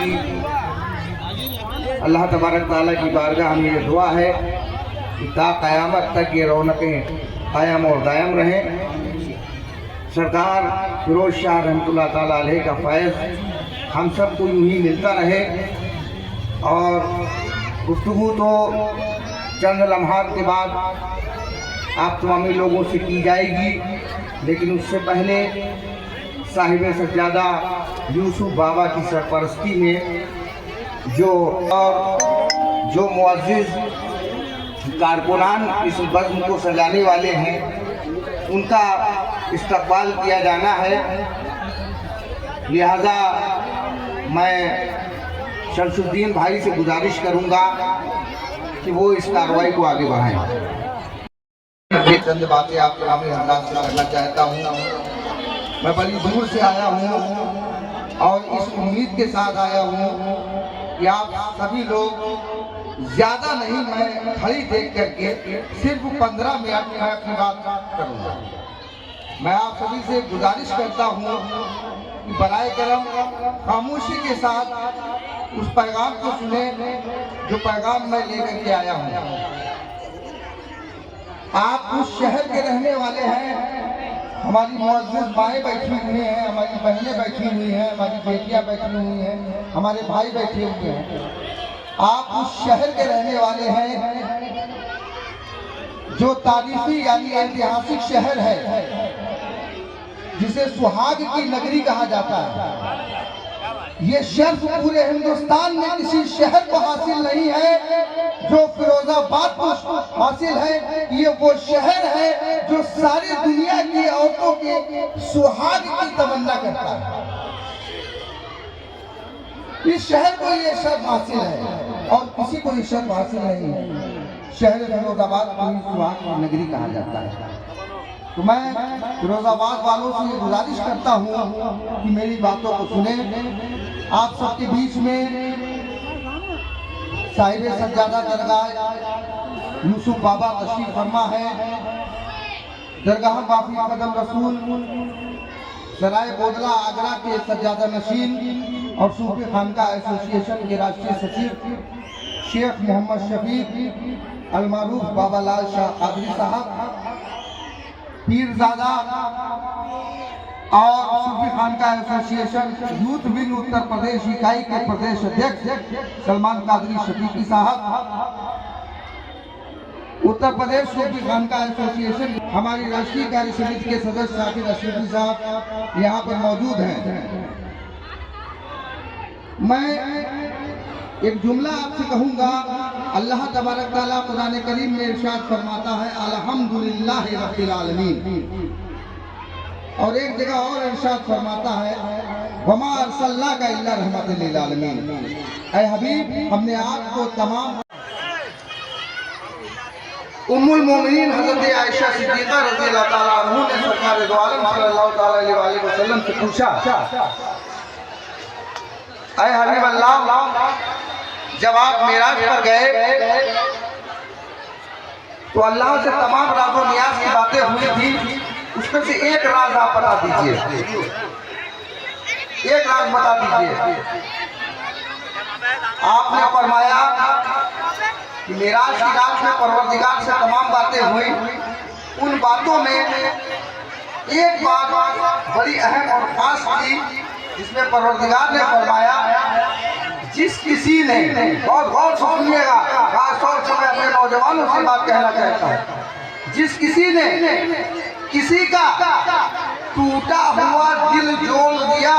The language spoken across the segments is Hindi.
की अल्लाह तबारक ताला की बारगाह में ये दुआ है कि ता क़यामत तक ये रौनकें कायम और दायम रहें। सरकार फिरोज शाह रहमतुल्लाह ताला अलैह का फैज़ हम सबको यूँ ही मिलता रहे। और गुफ्तगू तो चंद लम्हात के बाद आप तमामी लोगों से की जाएगी, लेकिन उससे पहले साहिब सज्जादा यूसुफ बाबा की सरपरस्ती में जो मुअज़्ज़िज़ कारकुनान इस बज़्म को सजाने वाले हैं, उनका इस्तक़बाल किया जाना है। लिहाजा मैं शमसुद्दीन भाई से गुजारिश करूंगा कि वो इस कार्रवाई को आगे बढ़ाएं। ये चंद बातें आपके सामने अंदाज से करना चाहता हूँ। मैं बड़ी दूर से आया हूँ और इस उम्मीद के साथ आया हूँ कि आप सभी लोग ज़्यादा नहीं, मैं खड़ी देख करके सिर्फ 15 मिनट में अपनी बात करूँगा। मैं आप सभी से गुजारिश करता हूँ कि बराए करम खामोशी के साथ उस पैगाम को सुने जो पैगाम मैं लेकर के आया हूँ। आप उस शहर के रहने वाले हैं। हमारी मुअज़्ज़िज़ माएँ बैठी हुई हैं, हमारी बहनें बैठी हुई हैं, हमारी बेटियां बैठी हुई हैं, हमारे भाई बैठे हुए हैं। आप उस शहर के रहने वाले हैं जो तारीखी यानी ऐतिहासिक शहर है, जिसे सुहाग की नगरी कहा जाता है। ये शर्फ पूरे हिंदुस्तान में किसी शहर को हासिल नहीं है जो फिरोजाबाद को हासिल है। ये वो शहर है जो सारी दुनिया की औरतों के सुहाग की तमन्ना करता है। इस शहर को ये शर्फ हासिल है और किसी को ये शर्फ हासिल नहीं है। शहर फिरोजाबाद को सुहाग की नगरी कहा जाता है। तो मैं फिरोजाबाद वालों से ये गुजारिश करता हूँ कि मेरी बातों को सुने। आप सबके बीच में साहिब सज्जादा दरगाह यूसुफ बाबा तशरीफ फरमा है। दरगाह बाफी कदम रसूल सराय बोदला आगरा के सज्जादा नशीन और सूफी खानका एसोसिएशन के राष्ट्रीय सचिव शेख मोहम्मद शफीक अलमारूफ बाबा लाल शाह कादरी साहब, पीरजादा और सूफी खानका association youth wing Uttar Pradesh इकाई के प्रदेश अध्यक्ष सलमान कादरी शफीकी साहब, उत्तर प्रदेश सूफी खानका एसोसिएशन हमारी राष्ट्रीय कार्य समिति के सदस्य शाकिर अशरफी साहब यहाँ पर मौजूद हैं। मैं एक जुमला आपसे कहूँगा। अल्लाह तबारक ताला कुरान करीम में इरशाद फरमाता है अल्हम्दुलिल्लाह रब्बिल आलमीन, और एक जगह और इरशाद फरमाता है वमा अरसलनाका इल्ला रहमतल लिल आलमीन। ऐ हबीब, हमने आपको तमाम उम्मुल मोमिनीन हज़रत आयशा सिद्दीक़ा रज़ियल्लाहु ताला अन्हा ने सरकार दो आलम सल्लल्लाहु ताला अलैहि वसल्लम से पूछा, ऐ हबीब अल्लाह, जब आप मेराज पर गए तो अल्लाह से तमाम राज़ो नियाज़ की बातें हुई थी, उसमें से एक राज आप बता दीजिए, एक राज बता दीजिए। आपने फरमाया कि मेराज की रात में परवरदिगार से तमाम बातें हुई। उन बातों में एक बात बड़ी अहम और खास थी जिसमें परवरदिगार ने फरमाया जिस किसी ने, बहुत गौर से सुनिएगा, खास तौर से मैं अपने नौजवानों से बात कहना चाहता हूँ, जिस किसी ने किसी का टूटा हुआ दिल जोड़ दिया,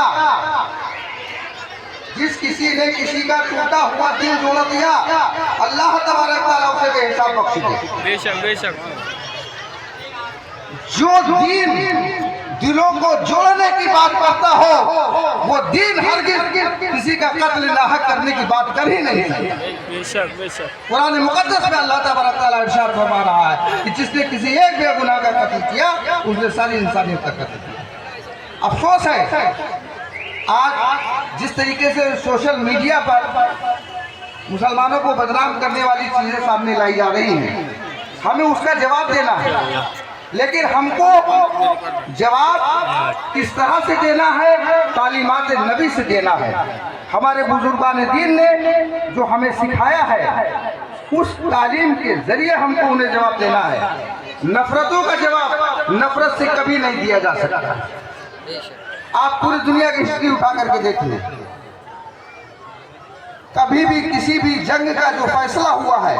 जिस किसी ने किसी का टूटा हुआ दिल जोड़ दिया, अल्लाह तबारक तआला उसे बेहिसाब बख्शेगा। बेशक बेशक। जो दीन दिलों को जोड़ने की बात करता हो, वो दीन हरगिज़ किसी का कत्ल नाहक करने की बात कर ही नहीं सकता। बेशक बेशक। कुरान मुक़द्दस में अल्लाह तबारक तआला इरशाद फरमा रहा है कि जिसने किसी एक बेगुनाह का कत्ल किया, उसने सारी इंसानियत का कत्ल किया। अफसोस है आज जिस तरीके से सोशल मीडिया पर मुसलमानों को बदनाम करने वाली चीज़ें सामने लाई जा रही हैं, हमें उसका जवाब देना है। लेकिन हमको जवाब किस तरह से देना है, तालीमात नबी से देना है। हमारे बुजुर्गान दीन ने जो हमें सिखाया है उस तालीम के जरिए हमको उन्हें जवाब देना है। नफरतों का जवाब नफरत से कभी नहीं दिया जा सकता। आप पूरी दुनिया की हिस्ट्री उठा करके देख लें, कभी भी किसी भी जंग का जो फैसला हुआ है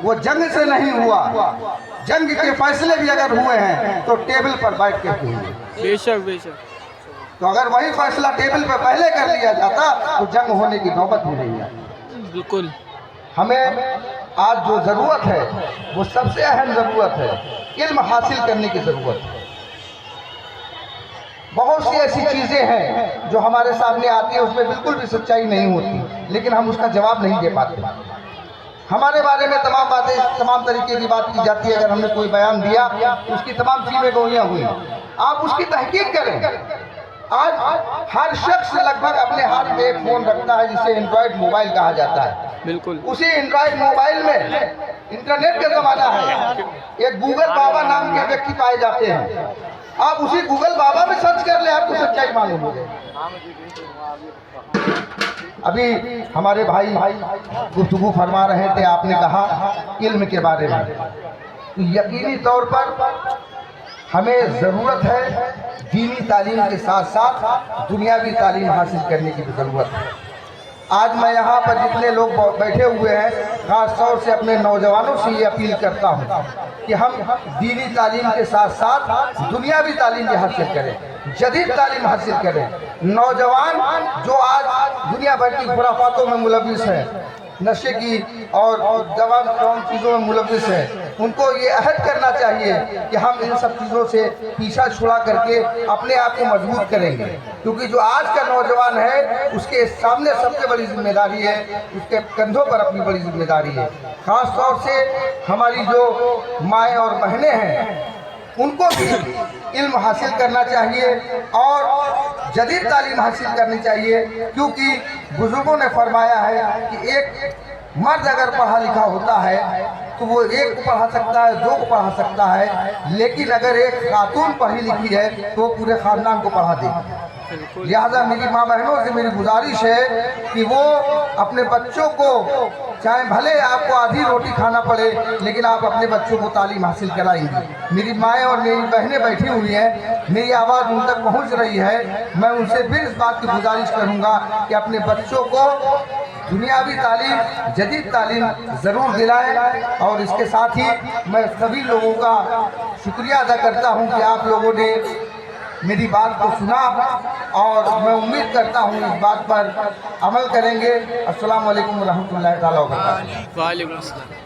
वो जंग से नहीं हुआ। जंग के फैसले भी अगर हुए हैं तो टेबल पर बैठ के हुए। बेशक बेशक। तो अगर वही फैसला टेबल पर पहले कर लिया जाता तो जंग होने की नौबत ही नहीं आती। बिल्कुल। हमें आज जो ज़रूरत है वो सबसे अहम ज़रूरत है, इल्म हासिल करने की ज़रूरत है। बहुत सी ऐसी चीज़ें हैं जो हमारे सामने आती है, उसमें बिल्कुल भी सच्चाई नहीं होती, लेकिन हम उसका जवाब नहीं दे पाते। हमारे बारे में तमाम बातें, तमाम तरीके की बात की जाती है। अगर हमने कोई बयान दिया तो उसकी तमाम चीज़ें गोइयाँ हुई, आप उसकी तहकीक करें। आज हर शख्स लगभग अपने हाथ में एक फ़ोन रखता है जिसे एंड्रॉयड मोबाइल कहा जाता है। बिल्कुल। उसी एंड्रॉयड मोबाइल में इंटरनेट का ज़माना है। एक गूगल बाबा नाम के व्यक्ति पाए जाते हैं। आप उसी गूगल बाबा में सर्च कर ले, आपको सच्चाई मालूम हो जाए। अभी हमारे भाई गुफ्तगू फरमा रहे थे, आपने कहा इल्म के बारे में, तो यकीनी तौर पर हमें ज़रूरत है दीनी तालीम के साथ साथ दुनियावी तालीम हासिल करने की भी ज़रूरत है। आज मैं यहाँ पर जितने लोग बैठे हुए हैं, ख़ास तौर से अपने नौजवानों से ये अपील करता हूँ कि हम दीनी तालीम के साथ साथ दुनियावी तालीम भी हासिल करें, जदीद तालीम हासिल करें। नौजवान जो आज दुनिया भर की खुराफातों में मुलविस हैं, नशे की और तमाम चीज़ों में मुलविस है, उनको ये अहद करना चाहिए कि हम इन सब चीज़ों से पीछा छुड़ा करके अपने आप को मजबूत करेंगे। क्योंकि जो आज का नौजवान है उसके सामने सबसे बड़ी जिम्मेदारी है, उसके कंधों पर अपनी बड़ी जिम्मेदारी है। ख़ास तौर से हमारी जो माएँ और बहनें हैं उनको भी इल्म हासिल करना चाहिए और जदीद तालीम हासिल करनी चाहिए। क्योंकि बुजुर्गों ने फरमाया है कि एक मर्द अगर पढ़ा लिखा होता है तो वो एक को पढ़ा सकता है, दो को पढ़ा सकता है, लेकिन अगर एक खातून पढ़ी लिखी है तो वो पूरे ख़ानदान को पढ़ा देगी। लिहाजा मेरी माँ बहनों से मेरी गुजारिश है कि वो अपने बच्चों को, चाहे भले आपको आधी रोटी खाना पड़े, लेकिन आप अपने बच्चों को तालीम हासिल कराएंगे। मेरी माएँ और मेरी बहनें बैठी हुई हैं, मेरी आवाज़ उन तक पहुँच रही है। मैं उनसे फिर इस बात की गुजारिश करूँगा कि अपने बच्चों को दुनियावी तालीम, जदीद तालीम ज़रूर दिलाएं। और इसके साथ ही मैं सभी लोगों का शुक्रिया अदा करता हूँ कि आप लोगों ने मेरी बात को सुना और मैं उम्मीद करता हूँ इस बात पर अमल करेंगे। अस्सलाम वालेकुम रहमतुल्लाहि तआला व बरकातहू। वालेकुम अस्सलाम।